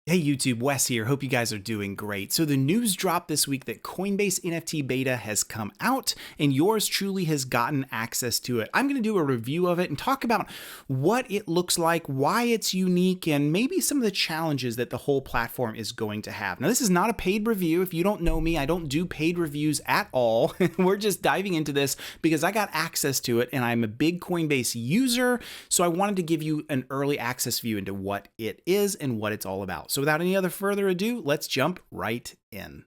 Hey YouTube, Wes here. Hope you guys are doing great. So the news dropped this week that Coinbase NFT beta has come out and yours truly has gotten access to it. I'm going to do a review of it and talk about what it looks like, why it's unique, and maybe some of the challenges that the whole platform is going to have. Now, this is not a paid review. If you don't know me, I don't do paid reviews at all. We're just diving into this because I got access to it and I'm a big Coinbase user. So I wanted to give you an early access view into what it is and what it's all about. So without any other further ado, let's jump right in.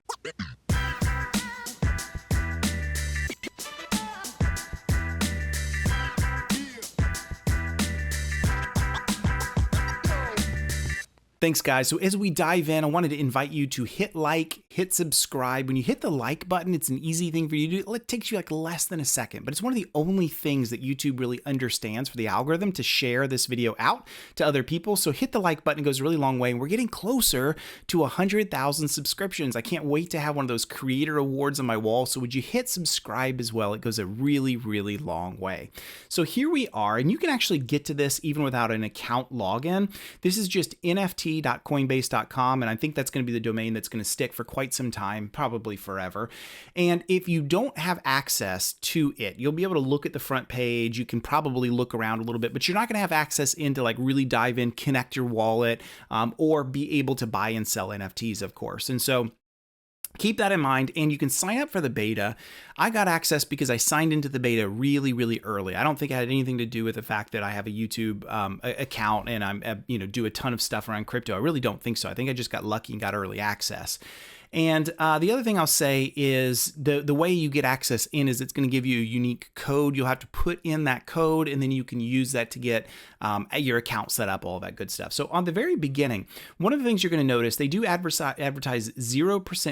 Thanks, guys. So as we dive in, I wanted to invite you to hit like, hit subscribe. When you hit the like button, it's an easy thing for you to do. It takes you like less than a second, but it's one of the only things that YouTube really understands for the algorithm to share this video out to other people. So hit the like button. It goes a really long way. And we're getting closer to 100,000 subscriptions. I can't wait to have one of those creator awards on my wall. So would you hit subscribe as well? It goes a really, really long way. So here we are, and you can actually get to this even without an account login. This is just nft.coinbase.com, and I think that's going to be the domain that's going to stick for quite some time, probably forever. And if you don't have access to it, you'll be able to look at the front page. You can probably look around a little bit, but you're not going to have access into like really dive in, connect your wallet, or be able to buy and sell NFTs, of course. And so keep that in mind, and you can sign up for the beta. I got access because I signed into the beta really, really early. I don't think it had anything to do with the fact that I have a YouTube account and I'm, do a ton of stuff around crypto. I really don't think so. I think I just got lucky and got early access. And the other thing I'll say is the way you get access in is it's going to give you a unique code. You'll have to put in that code, and then you can use that to get your account set up, all that good stuff. So on the very beginning, one of the things you're going to notice, they do advertise 0%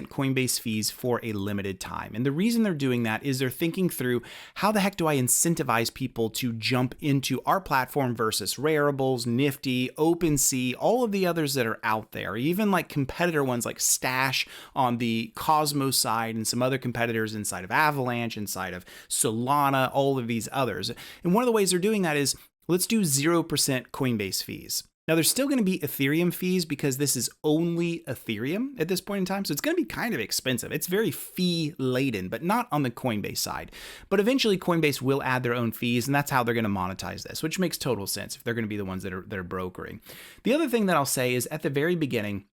Coinbase fees for a limited time. And the reason they're doing that is they're thinking through, how the heck do I incentivize people to jump into our platform versus Raribles, Nifty, OpenSea, all of the others that are out there, even like competitor ones like Stash on the Cosmos side and some other competitors inside of Avalanche, inside of Solana, all of these others. And one of the ways they're doing that is, let's do 0% Coinbase fees. Now, there's still going to be Ethereum fees because this is only Ethereum at this point in time. So it's going to be kind of expensive. It's very fee laden, but not on the Coinbase side. But eventually Coinbase will add their own fees, and that's how they're going to monetize this, which makes total sense if they're going to be the ones that are brokering. The other thing that I'll say is at the very beginning,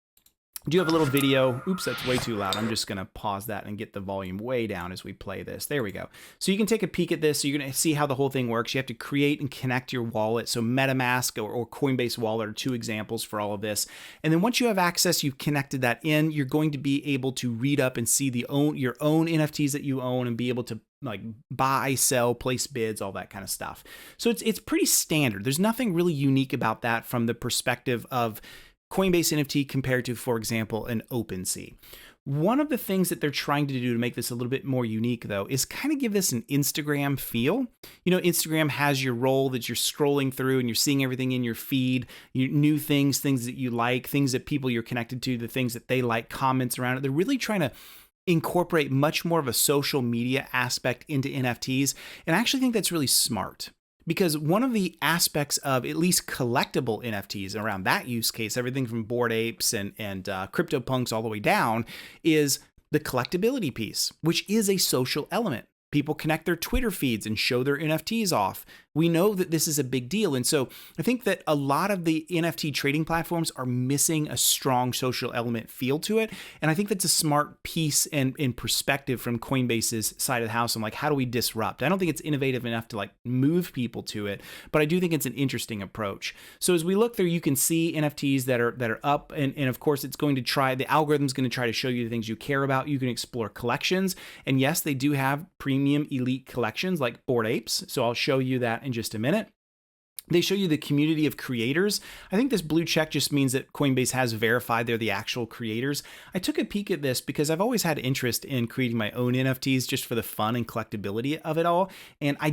do you have a little video? Oops, that's way too loud. I'm just going to pause that and get the volume way down as we play this. There we go. So you can take a peek at this. So you're going to see how the whole thing works. You have to create and connect your wallet. So MetaMask or Coinbase Wallet are two examples for all of this. And then once you have access, you've connected that in, you're going to be able to read up and see your own NFTs that you own and be able to like buy, sell, place bids, all that kind of stuff. So it's pretty standard. There's nothing really unique about that from the perspective of Coinbase NFT compared to, for example, an OpenSea. One of the things that they're trying to do to make this a little bit more unique, though, is kind of give this an Instagram feel. You know, Instagram has your roll that you're scrolling through and you're seeing everything in your feed, new things that you like, things that people you're connected to, the things that they like, comments around it. They're really trying to incorporate much more of a social media aspect into NFTs. And I actually think that's really smart. Because one of the aspects of at least collectible NFTs around that use case, everything from Bored Apes and CryptoPunks all the way down, is the collectability piece, which is a social element. People connect their Twitter feeds and show their NFTs off. We know that this is a big deal. And so I think that a lot of the NFT trading platforms are missing a strong social element feel to it. And I think that's a smart piece and in perspective from Coinbase's side of the house. I'm like, how do we disrupt? I don't think it's innovative enough to like move people to it, but I do think it's an interesting approach. So as we look through, you can see NFTs that are up. And of course, it's going to the algorithm's going to try to show you the things you care about. You can explore collections. And yes, they do have premium elite collections like Bored Apes. So I'll show you that in just a minute. They show you the community of creators. I think this blue check just means that Coinbase has verified they're the actual creators. I took a peek at this because I've always had interest in creating my own NFTs just for the fun and collectability of it all. And I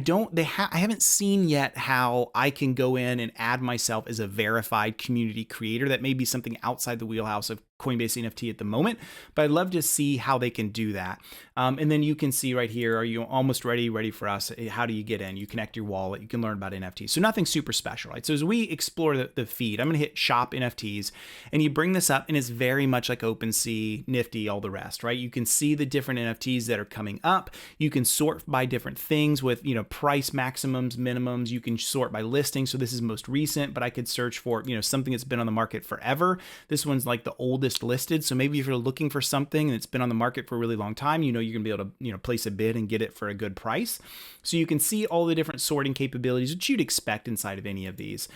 haven't seen yet how I can go in and add myself as a verified community creator. That may be something outside the wheelhouse of Coinbase NFT at the moment, but I'd love to see how they can do that. And then you can see right here, are you almost ready for us? How do you get in? You connect your wallet, you can learn about NFTs. So nothing super special, right? So as we explore the feed, I'm going to hit shop NFTs, and you bring this up, and it's very much like OpenSea, Nifty, all the rest, right? You can see the different NFTs that are coming up. You can sort by different things with, price maximums, minimums. You can sort by listing. So this is most recent, but I could search for, something that's been on the market forever. This one's like the oldest listed. So maybe if you're looking for something and it's been on the market for a really long time, you're going to be able to, place a bid and get it for a good price. So you can see all the different sorting capabilities that you'd expect inside of any of these.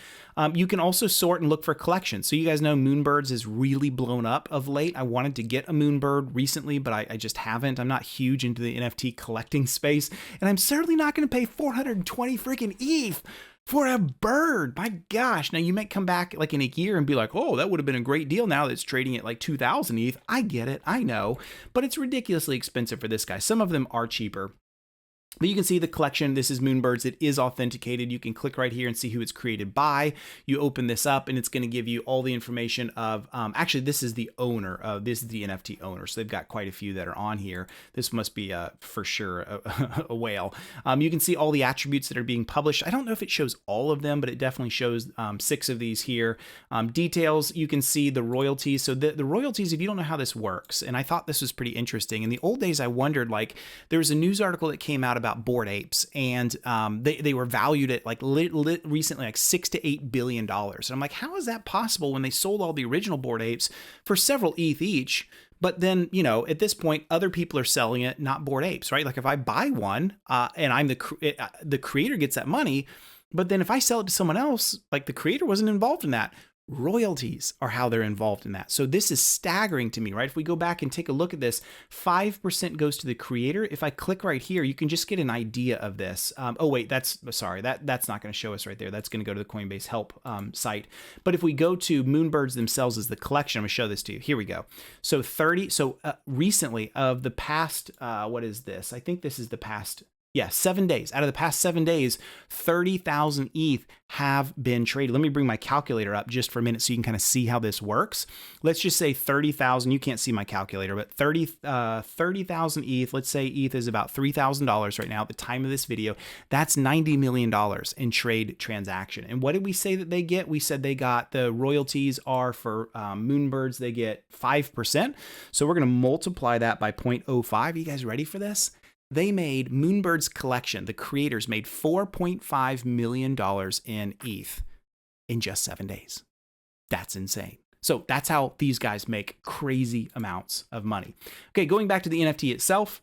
You can also sort and look for collections. So you guys know Moonbirds is really blown up of late. I wanted to get a Moonbird recently, but I just haven't. I'm not huge into the NFT collecting space, and I'm certainly not going to pay 420 freaking ETH for a bird. My gosh. Now you might come back like in a year and be like, oh, that would have been a great deal now that it's trading at like 2,000 ETH. I get it. I know, but it's ridiculously expensive for this guy. Some of them are cheaper. But you can see the collection. This is Moonbirds. It is authenticated. You can click right here and see who it's created by. You open this up and it's going to give you all the information of, actually, this is the owner. This is the NFT owner. So they've got quite a few that are on here. This must be for sure a whale. You can see all the attributes that are being published. I don't know if it shows all of them, but it definitely shows 6 of these here. Details, you can see the royalties. So the royalties, if you don't know how this works, and I thought this was pretty interesting. In the old days, I wondered, like, there was a news article that came out about Bored Apes, and they were valued at like recently like $6 to $8 billion. And I'm like, how is that possible when they sold all the original Bored Apes for several ETH each? But then, at this point, other people are selling it, not Bored Apes, right? Like if I buy one and I'm the creator gets that money, but then if I sell it to someone else, like the creator wasn't involved in that. Royalties are how they're involved in that. So this is staggering to me, right? If we go back and take a look at this, 5% goes to the creator. If I click right here, you can just get an idea of this. Oh wait, that's not going to show us right there. That's going to go to the Coinbase help site. But if we go to Moonbirds themselves as the collection, I'm going to show this to you. Here we go. So recently of the past, what is this? I think this is the past. Yeah, 7 days. Out of the past 7 days, 30,000 ETH have been traded. Let me bring my calculator up just for a minute so you can kind of see how this works. Let's just say 30,000. You can't see my calculator, but 30,000 ETH. Let's say ETH is about $3,000 right now at the time of this video. That's $90 million in trade transaction. And what did we say that they get? We said they got the royalties are for Moonbirds. They get 5%. So we're going to multiply that by 0.05. Are you guys ready for this? They made Moonbirds collection. The creators made $4.5 million in ETH in just 7 days. That's insane. So that's how these guys make crazy amounts of money. Okay, going back to the NFT itself,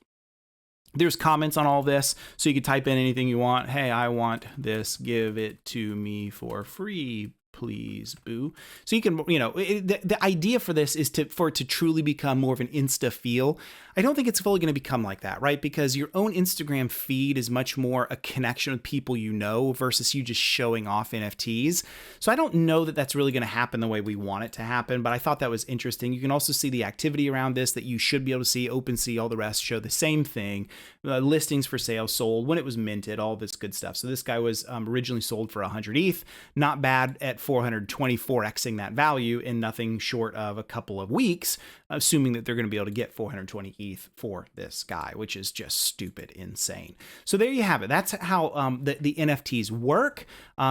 there's comments on all this. So you can type in anything you want. Hey, I want this. Give it to me for free, please, boo. So you can, the idea for this is for it to truly become more of an Insta feel. I don't think it's fully going to become like that, right? Because your own Instagram feed is much more a connection with people you know versus you just showing off NFTs. So I don't know that that's really going to happen the way we want it to happen, but I thought that was interesting. You can also see the activity around this that you should be able to see. OpenSea, all the rest show the same thing. Listings for sale, sold, when it was minted, all this good stuff. So this guy was originally sold for 100 ETH. Not bad at 424xing that value in nothing short of a couple of weeks, assuming that they're going to be able to get 420 ETH for this guy, which is just stupid insane. So there you have it. That's how the NFTs work.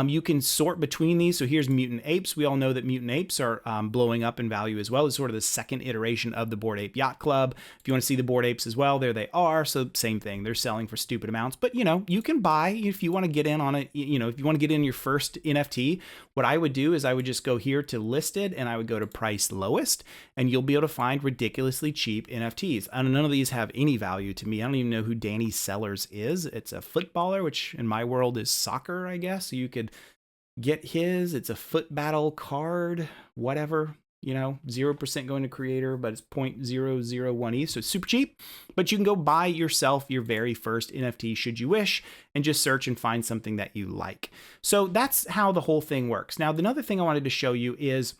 You can sort between these. So here's Mutant Apes. We all know that Mutant Apes are blowing up in value as well. It's sort of the second iteration of the Bored Ape Yacht Club. If you want to see the Bored Apes as well, there they are. So same thing. They're selling for stupid amounts, but you can buy if you want to get in on it. If you want to get in your first NFT, what I would do is I would just go here to listed and I would go to price lowest, and you'll be able to find ridiculously cheap NFTs. And none of these have any value to me. I don't even know who Danny Sellers is. It's a footballer, which in my world is soccer, I guess. So you could get his. It's a foot battle card, whatever. 0% going to creator, but it's 0.001 ETH, so it's super cheap. But you can go buy yourself your very first NFT should you wish, and just search and find something that you like. So that's how the whole thing works. Now, another thing I wanted to show you is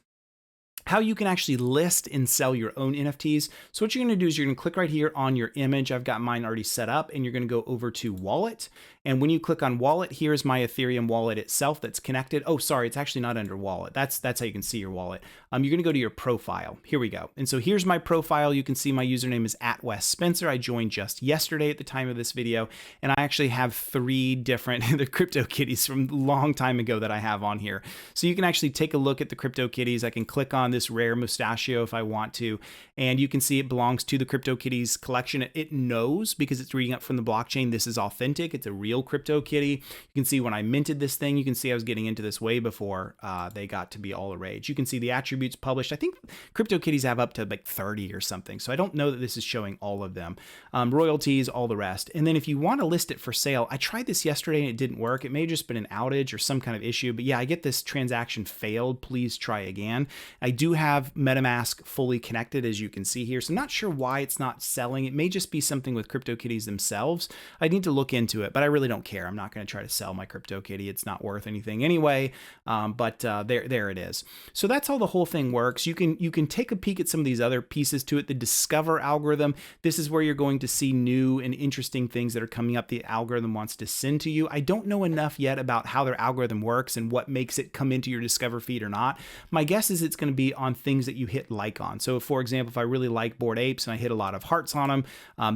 how you can actually list and sell your own NFTs. So what you're going to do is you're going to click right here on your image. I've got mine already set up, and you're going to go over to wallet. And when you click on wallet, here's my Ethereum wallet itself that's connected. Oh, sorry, it's actually not under wallet. That's how you can see your wallet. You're going to go to your profile. Here we go. And so here's my profile. You can see my username is @WesSpencer. I joined just yesterday at the time of this video, and I actually have 3 different the CryptoKitties from a long time ago that I have on here. So you can actually take a look at the CryptoKitties. I can click on this rare mustachio if I want to, and you can see it belongs to the CryptoKitties collection. It knows, because it's reading up from the blockchain, this is authentic. It's a real CryptoKitty. You can see when I minted this thing, you can see I was getting into this way before they got to be all the rage. You can see the attributes published. I think CryptoKitties have up to like 30 or something, so I don't know that this is showing all of them. Royalties, all the rest. And then if you want to list it for sale, I tried this yesterday and it didn't work. It may have just been an outage or some kind of issue, but yeah, I get this transaction failed. Please try again. I do have MetaMask fully connected, as you can see here, so I'm not sure why it's not selling. It may just be something with CryptoKitties themselves. I need to look into it, but I really don't care. I'm not going to try to sell my CryptoKitty. It's not worth anything anyway. But there it is. So that's how the whole thing works. You can take a peek at some of these other pieces to it. The Discover algorithm. This is where you're going to see new and interesting things that are coming up. The algorithm wants to send to you. I don't know enough yet about how their algorithm works and what makes it come into your Discover feed or not. My guess is it's going to be on things that you hit like on. So for example, if I really like Bored Apes and I hit a lot of hearts on them,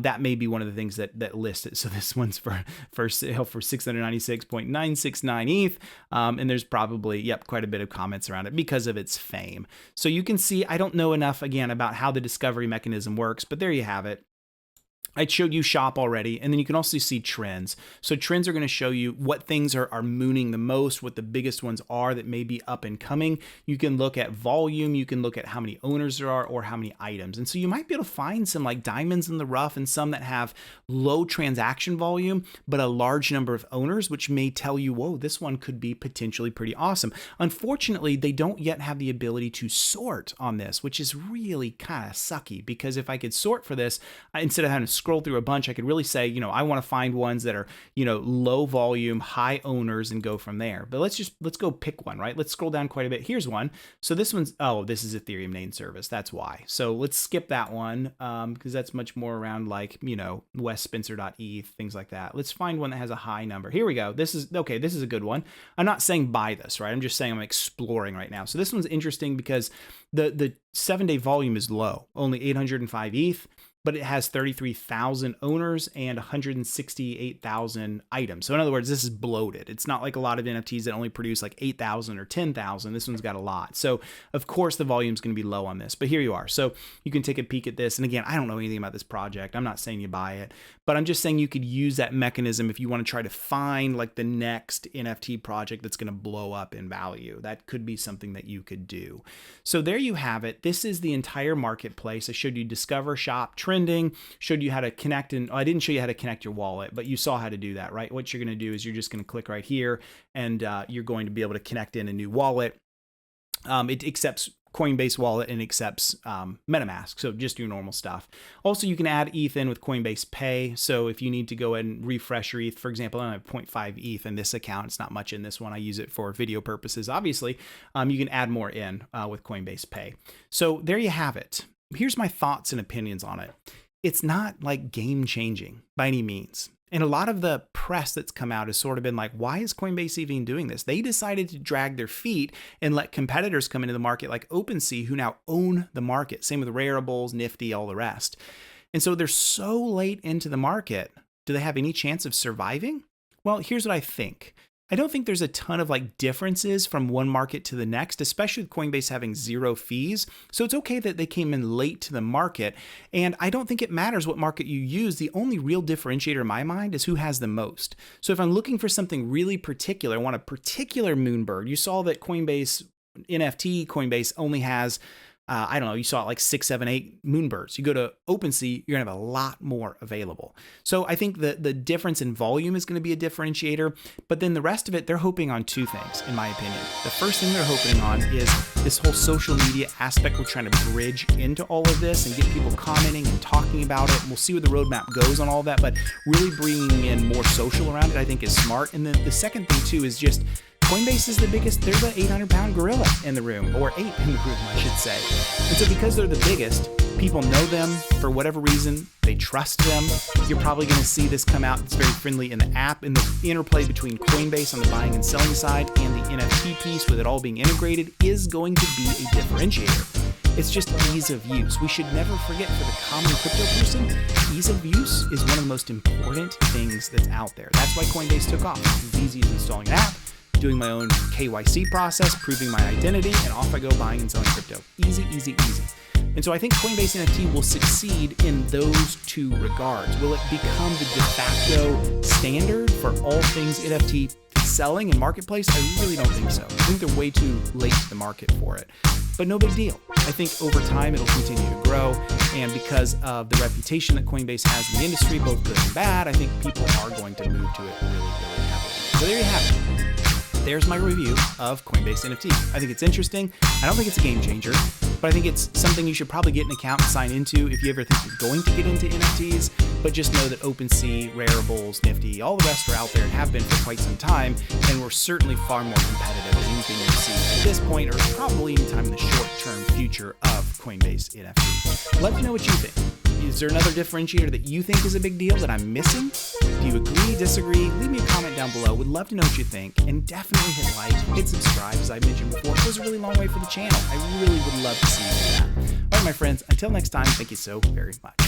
that may be one of the things that lists it. So this one's for sale for 696.969 ETH. And there's probably, quite a bit of comments around it because of its fame. So you can see, I don't know enough again about how the discovery mechanism works, but there you have it. I showed you shop already, and then you can also see trends. So trends are going to show you what things are mooning the most, what the biggest ones are that may be up and coming. You can look at volume, you can look at how many owners there are or how many items. And so you might be able to find some like diamonds in the rough and some that have low transaction volume, but a large number of owners, which may tell you, whoa, this one could be potentially pretty awesome. Unfortunately, they don't yet have the ability to sort on this, which is really kind of sucky, because if I could sort for this, instead of having to scroll through a bunch, I could really say, I want to find ones that are, low volume, high owners and go from there. But let's go pick one, right? Let's scroll down quite a bit. Here's one. So this one's, this is Ethereum name service. That's why. So let's skip that one because that's much more around like, WesSpencer.eth, things like that. Let's find one that has a high number. Here we go. This is a good one. I'm not saying buy this, right? I'm just saying I'm exploring right now. So this one's interesting because the 7-day volume is low, only 805 ETH. But it has 33,000 owners and 168,000 items. So in other words, this is bloated. It's not like a lot of NFTs that only produce like 8,000 or 10,000. This one's got a lot. So of course the volume is going to be low on this, but here you are. So you can take a peek at this. And again, I don't know anything about this project. I'm not saying you buy it, but I'm just saying you could use that mechanism if you want to try to find like the next NFT project that's going to blow up in value. That could be something that you could do. So there you have it. This is the entire marketplace. I showed you Discover, Shop, Trending, showed you how to connect, and I didn't show you how to connect your wallet, but you saw how to do that, right? What you're going to do is you're just going to click right here, and you're going to be able to connect in a new wallet. It accepts Coinbase wallet and accepts MetaMask, so just your normal stuff. Also, you can add ETH in with Coinbase Pay. So if you need to go ahead and refresh your ETH, for example, I have 0.5 ETH in this account. It's not much in this one. I use it for video purposes, obviously. You can add more in with Coinbase Pay. So there you have it. Here's my thoughts and opinions on it. It's not like game changing by any means. And a lot of the press that's come out has sort of been like, why is Coinbase even doing this? They decided to drag their feet and let competitors come into the market like OpenSea, who now own the market. Same with Raribles, Nifty, all the rest. And so they're so late into the market. Do they have any chance of surviving? Well, here's what I think. I don't think there's a ton of like differences from one market to the next, especially with Coinbase having 0 fees. So it's okay that they came in late to the market. And I don't think it matters what market you use. The only real differentiator in my mind is who has the most. So if I'm looking for something really particular, I want a particular Moonbird. You saw that Coinbase NFT, Coinbase only has I don't know, you saw like 6, 7, 8 Moonbirds. You go to OpenSea, you're gonna have a lot more available. So I think the difference in volume is gonna be a differentiator, but then the rest of it, they're hoping on 2 things, in my opinion. The first thing they're hoping on is this whole social media aspect. We're trying to bridge into all of this and get people commenting and talking about it. And we'll see where the roadmap goes on all of that, but really bringing in more social around it, I think is smart. And then the second thing too is just Coinbase is the biggest. They're the 800-pound gorilla in the room, or ape in the room, I should say. And so because they're the biggest, people know them for whatever reason. They trust them. You're probably going to see this come out. It's very friendly in the app, and the interplay between Coinbase on the buying and selling side and the NFT piece with it all being integrated is going to be a differentiator. It's just ease of use. We should never forget, for the common crypto person, ease of use is one of the most important things that's out there. That's why Coinbase took off. It's easy as installing an app, doing my own KYC process, proving my identity, and off I go buying and selling crypto. Easy, easy, easy. And so I think Coinbase NFT will succeed in those two regards. Will it become the de facto standard for all things NFT selling and marketplace? I really don't think so. I think they're way too late to the market for it. But no big deal. I think over time it'll continue to grow, and because of the reputation that Coinbase has in the industry, both good and bad, I think people are going to move to it really, really heavily. So there you have it. There's my review of Coinbase NFT. I think it's interesting. I don't think it's a game changer, but I think it's something you should probably get an account and sign into if you ever think you're going to get into NFTs. But just know that OpenSea, Raribles, Nifty, all the rest are out there and have been for quite some time, and we're certainly far more competitive than anything you see at this point, or probably anytime in the short-term future of Coinbase NFT. Let me know what you think. Is there another differentiator that you think is a big deal that I'm missing? Do you agree, disagree? Leave me a comment down below. Would love to know what you think. And definitely hit like, hit subscribe, as I mentioned before. It goes a really long way for the channel. I really would love to see you do that. All right, my friends, until next time, thank you so very much.